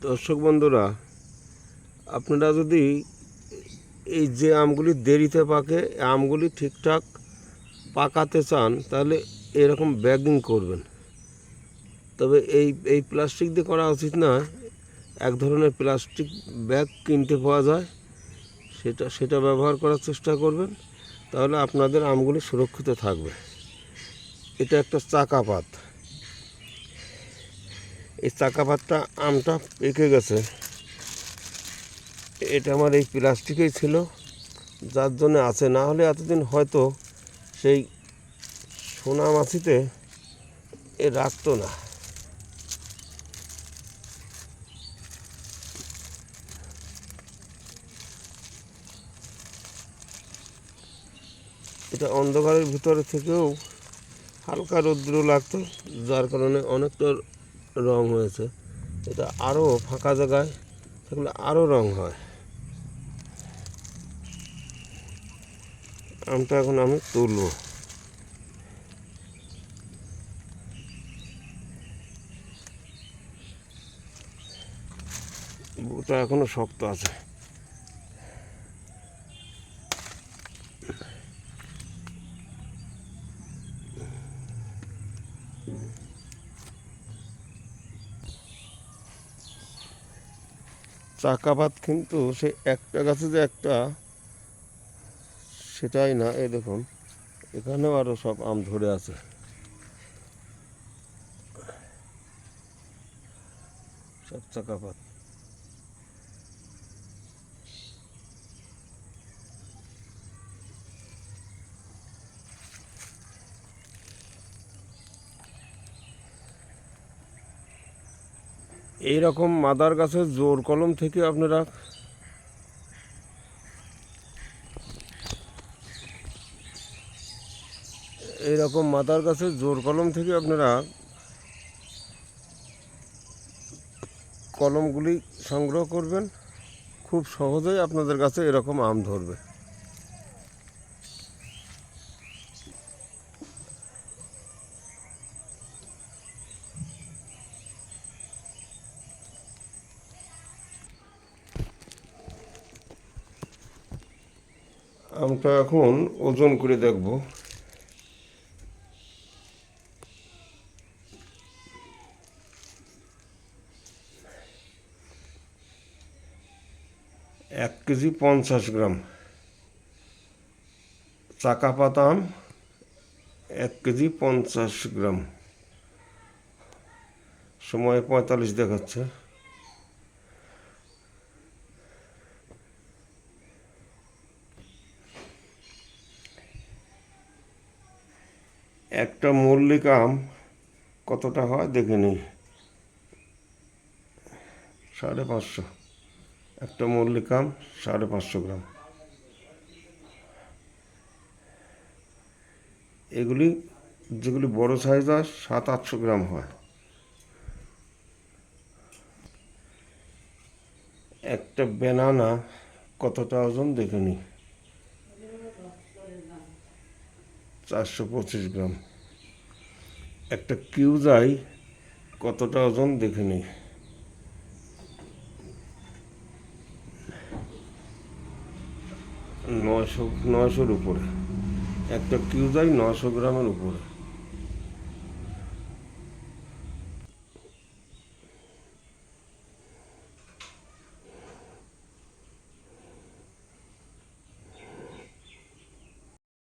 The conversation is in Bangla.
দর্শক বন্ধুরা, আপনারা যদি এই যে আমগুলি দেরিতে পাকে আমগুলি ঠিকঠাক পাকাতে চান তাহলে এরকম ব্যাগিং করবেন। তবে এই প্লাস্টিক দিয়ে করা উচিত না। এক ধরনের প্লাস্টিক ব্যাগ কিনতে পাওয়া যায়, সেটা ব্যবহার করার চেষ্টা করবেন, তাহলে আপনাদের আমগুলি সুরক্ষিত থাকবে। এটা একটা চাকাপাত। এই চাকাপাতটা আমটা পেকে গেছে। এটা আমার এই প্লাস্টিকেই ছিল, যার জন্য আছে, না হলে এতদিন হয়তো সেই সোনা মাছিতে এ রাখতো না। এটা অন্ধকারের ভিতরে থেকেও হালকা রৌদ্র লাগতো, যার কারণে অনেকটা রং হয়েছে। এটা আরও ফাঁকা জায়গায় থাকলে আরও রং হয়। আমটা এখন আমি তুলব। বুটা এখনো শক্ত আছে। চাকাপাত কিন্তু সে একটা গাছে যে একটা সেটাই না। এই দেখুন, এখানেও আরও সব আম ধরে আছে। সব চাকাপাত। এইরকম মাদার গাছের জোর কলম থেকে আপনারা কলমগুলি সংগ্রহ করবেন। খুব সহজেই আপনাদের কাছে এরকম আম ধরবে। আমটা এখন ওজন করে দেখব। এক কেজি 50 গ্রাম চাকাপাত আম, 1 কেজি 50 গ্রাম। সময় 45 দেখাচ্ছে। একটা মল্লিক আম কতটা হয় দেখে নিই। 550। একটা মল্লিক আম 550 গ্রাম। এগুলি যেগুলি বড় সাইজ হয় 700-800 গ্রাম হয়। একটা ব্যানানা কতটা ওজন দেখে নিই। 425 গ্রাম। একটা কিউজাই কতটা ওজন দেখে নিই। 900-900-র উপরে। একটা কিউজাই 900 গ্রামের উপরে।